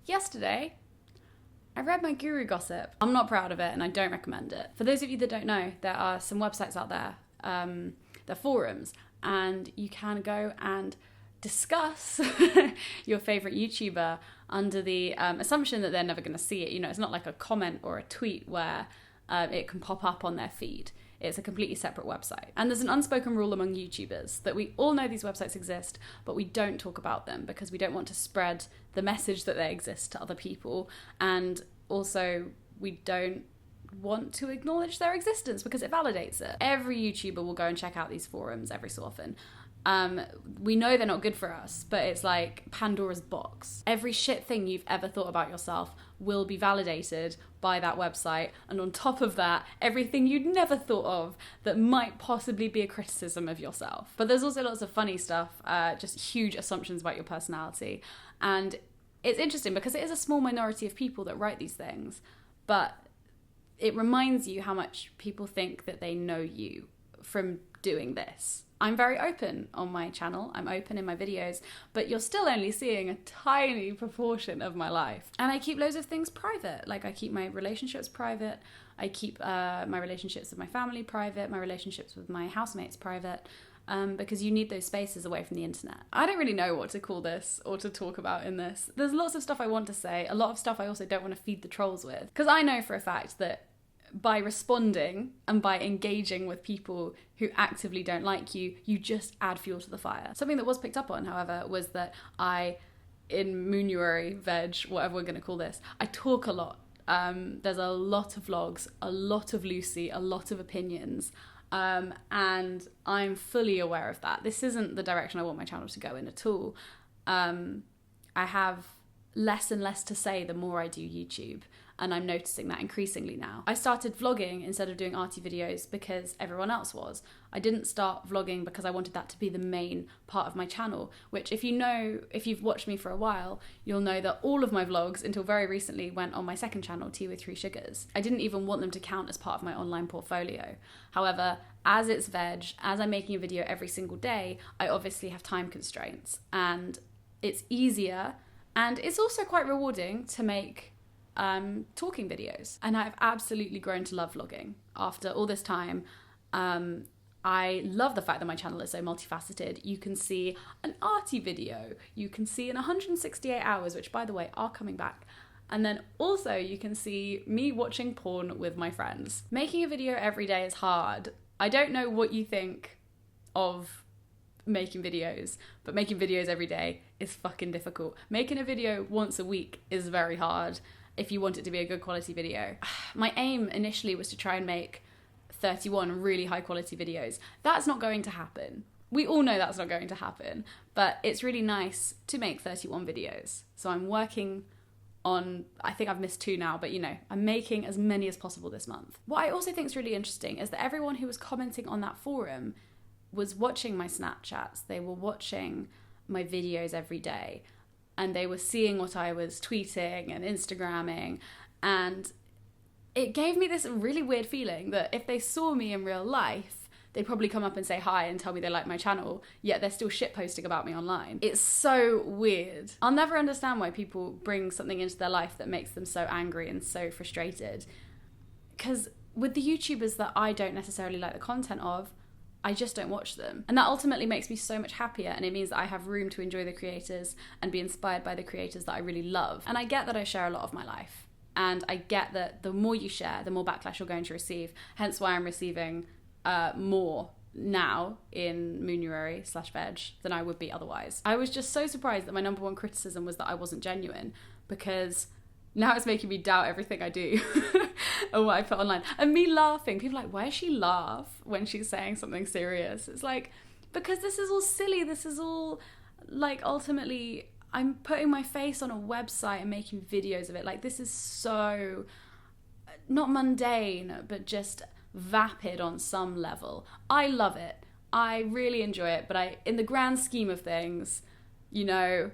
Yesterday, I read my guru gossip. I'm not proud of it and I don't recommend it. For those of you that don't know, there are some websites out there, they're forums, and you can go and discuss your favorite YouTuber under the assumption that they're never going to see it. You know, it's not like a comment or a tweet where it can pop up on their feed. It's a completely separate website. And there's an unspoken rule among YouTubers that we all know these websites exist, but we don't talk about them because we don't want to spread the message that they exist to other people. And also, we don't want to acknowledge their existence because it validates it. Every YouTuber will go and check out these forums every so often. We know they're not good for us, but it's like Pandora's box. Every shit thing you've ever thought about yourself will be validated by that website. And on top of that, everything you'd never thought of that might possibly be a criticism of yourself. But there's also lots of funny stuff, just huge assumptions about your personality. And it's interesting because it is a small minority of people that write these things, but it reminds you how much people think that they know you from doing this. I'm very open on my channel, I'm open in my videos, but you're still only seeing a tiny proportion of my life. And I keep loads of things private, like I keep my relationships private, I keep my relationships with my family private, my relationships with my housemates private, because you need those spaces away from the internet. I don't really know what to call this or to talk about in this. There's lots of stuff I want to say, a lot of stuff I also don't want to feed the trolls with, because I know for a fact that by responding and by engaging with people who actively don't like you, you just add fuel to the fire. Something that was picked up on, however, was that in Moonuary, VEDJ, whatever we're going to call this, I talk a lot. There's a lot of vlogs, a lot of Lucy, a lot of opinions, and I'm fully aware of that. This isn't the direction I want my channel to go in at all. I have less and less to say the more I do YouTube, and I'm noticing that increasingly now. I started vlogging instead of doing arty videos because everyone else was. I didn't start vlogging because I wanted that to be the main part of my channel, which if you've watched me for a while, you'll know that all of my vlogs until very recently went on my second channel, Tea with 3 Sugars. I didn't even want them to count as part of my online portfolio. However, as it's VEDJ, as I'm making a video every single day, I obviously have time constraints, and it's easier and it's also quite rewarding to make talking videos. And I've absolutely grown to love vlogging after all this time. I love the fact that my channel is so multifaceted. You can see an arty video, you can see in 168 hours, which by the way are coming back. And then also you can see me watching porn with my friends. Making a video every day is hard. I don't know what you think of making videos, but making videos every day is fucking difficult. Making a video once a week is very hard if you want it to be a good quality video. My aim initially was to try and make 31 really high quality videos. That's not going to happen. We all know that's not going to happen, but it's really nice to make 31 videos. So I'm working on, I think I've missed 2 now, but you know, I'm making as many as possible this month. What I also think is really interesting is that everyone who was commenting on that forum was watching my Snapchats. They were watching my videos every day, and they were seeing what I was tweeting and Instagramming, and it gave me this really weird feeling that if they saw me in real life, they'd probably come up and say hi and tell me they like my channel, yet they're still shitposting about me online. It's so weird. I'll never understand why people bring something into their life that makes them so angry and so frustrated, because with the YouTubers that I don't necessarily like the content of, I just don't watch them. And that ultimately makes me so much happier, and it means that I have room to enjoy the creators and be inspired by the creators that I really love. And I get that I share a lot of my life, and I get that the more you share, the more backlash you're going to receive, hence why I'm receiving more now in Moonuary/VEDJ than I would be otherwise. I was just so surprised that my number one criticism was that I wasn't genuine, because now it's making me doubt everything I do and what I put online. And me laughing, people are like, why does she laugh when she's saying something serious? It's like, because this is all silly. This is all like, ultimately, I'm putting my face on a website and making videos of it. Like, this is so, not mundane, but just vapid on some level. I love it. I really enjoy it. But in the grand scheme of things, you know,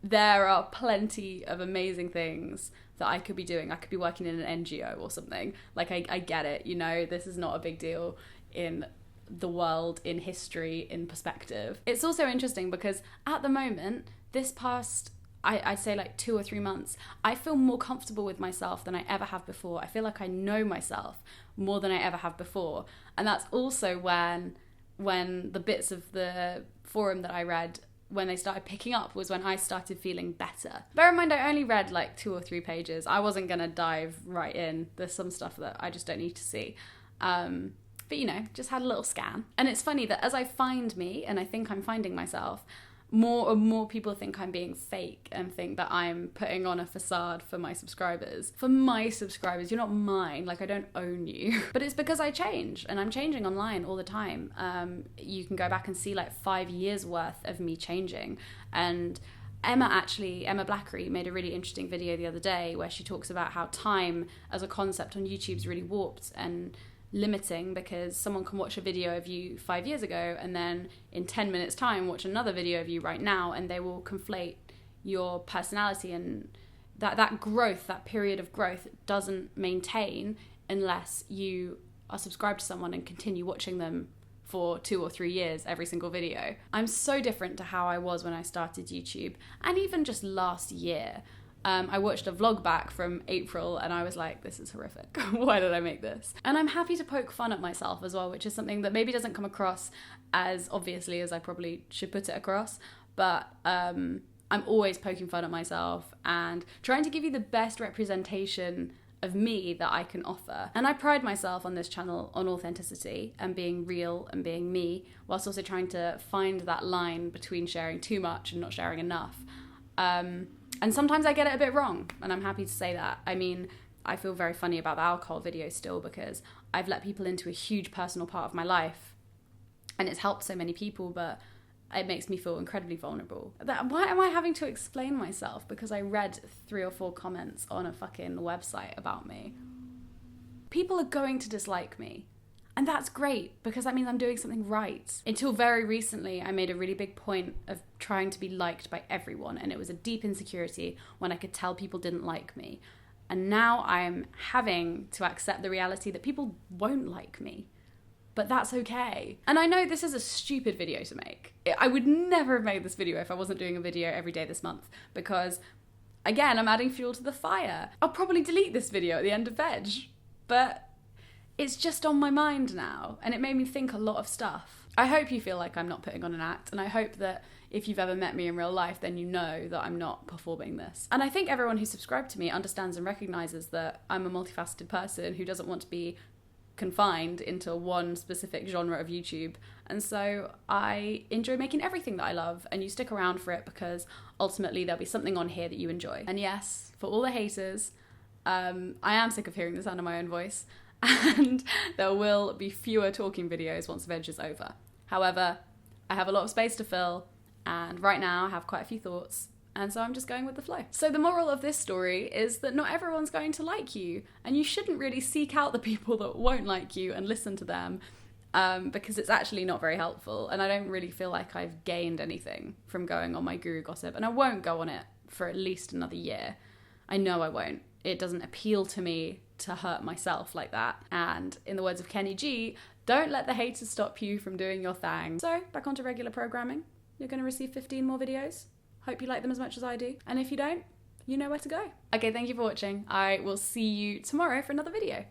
there are plenty of amazing things that I could be doing. I could be working in an NGO or something. Like, I get it, you know, this is not a big deal in the world, in history, in perspective. It's also interesting because at the moment, this past I'd say like 2 or 3 months, I feel more comfortable with myself than I ever have before. I feel like I know myself more than I ever have before. And that's also when the bits of the forum that I read, when they started picking up, was when I started feeling better. Bear in mind, I only read like 2 or 3 pages. I wasn't going to dive right in. There's some stuff that I just don't need to see. But you know, just had a little scan. And it's funny that as I find me, and I think I'm finding myself, more and more people think I'm being fake and think that I'm putting on a facade for my subscribers. For my subscribers, you're not mine. Like, I don't own you. But it's because I change, and I'm changing online all the time. You can go back and see like 5 years worth of me changing. And Emma Blackery made a really interesting video the other day where she talks about how time as a concept on YouTube is really warped and limiting, because someone can watch a video of you 5 years ago and then in 10 minutes time watch another video of you right now, and they will conflate your personality, and that growth, that period of growth, doesn't maintain unless you are subscribed to someone and continue watching them for 2 or 3 years every single video. I'm so different to how I was when I started YouTube, and even just last year. I watched a vlog back from April and I was like, this is horrific. Why did I make this? And I'm happy to poke fun at myself as well, which is something that maybe doesn't come across as obviously as I probably should put it across. But I'm always poking fun at myself and trying to give you the best representation of me that I can offer. And I pride myself on this channel on authenticity and being real and being me, whilst also trying to find that line between sharing too much and not sharing enough. And sometimes I get it a bit wrong, and I'm happy to say that. I mean, I feel very funny about the alcohol video still, because I've let people into a huge personal part of my life, and it's helped so many people, but it makes me feel incredibly vulnerable. Why am I having to explain myself? Because I read 3 or 4 comments on a fucking website about me. People are going to dislike me. And that's great, because that means I'm doing something right. Until very recently, I made a really big point of trying to be liked by everyone, and it was a deep insecurity when I could tell people didn't like me. And now I'm having to accept the reality that people won't like me. But that's okay. And I know this is a stupid video to make. I would never have made this video if I wasn't doing a video every day this month, because, again, I'm adding fuel to the fire. I'll probably delete this video at the end of VEDJ, but it's just on my mind now, and it made me think a lot of stuff. I hope you feel like I'm not putting on an act, and I hope that if you've ever met me in real life, then you know that I'm not performing this. And I think everyone who's subscribed to me understands and recognises that I'm a multifaceted person who doesn't want to be confined into one specific genre of YouTube. And so I enjoy making everything that I love, and you stick around for it because ultimately there'll be something on here that you enjoy. And yes, for all the haters, I am sick of hearing the sound of my own voice. And there will be fewer talking videos once VEDJ is over. However, I have a lot of space to fill, and right now I have quite a few thoughts, and so I'm just going with the flow. So the moral of this story is that not everyone's going to like you, and you shouldn't really seek out the people that won't like you and listen to them, because it's actually not very helpful, and I don't really feel like I've gained anything from going on my guru gossip, and I won't go on it for at least another year. I know I won't. It doesn't appeal to me to hurt myself like that. And in the words of Kenny G, don't let the haters stop you from doing your thing. So back onto regular programming. You're going to receive 15 more videos. Hope you like them as much as I do. And if you don't, you know where to go. Okay, thank you for watching. I will see you tomorrow for another video.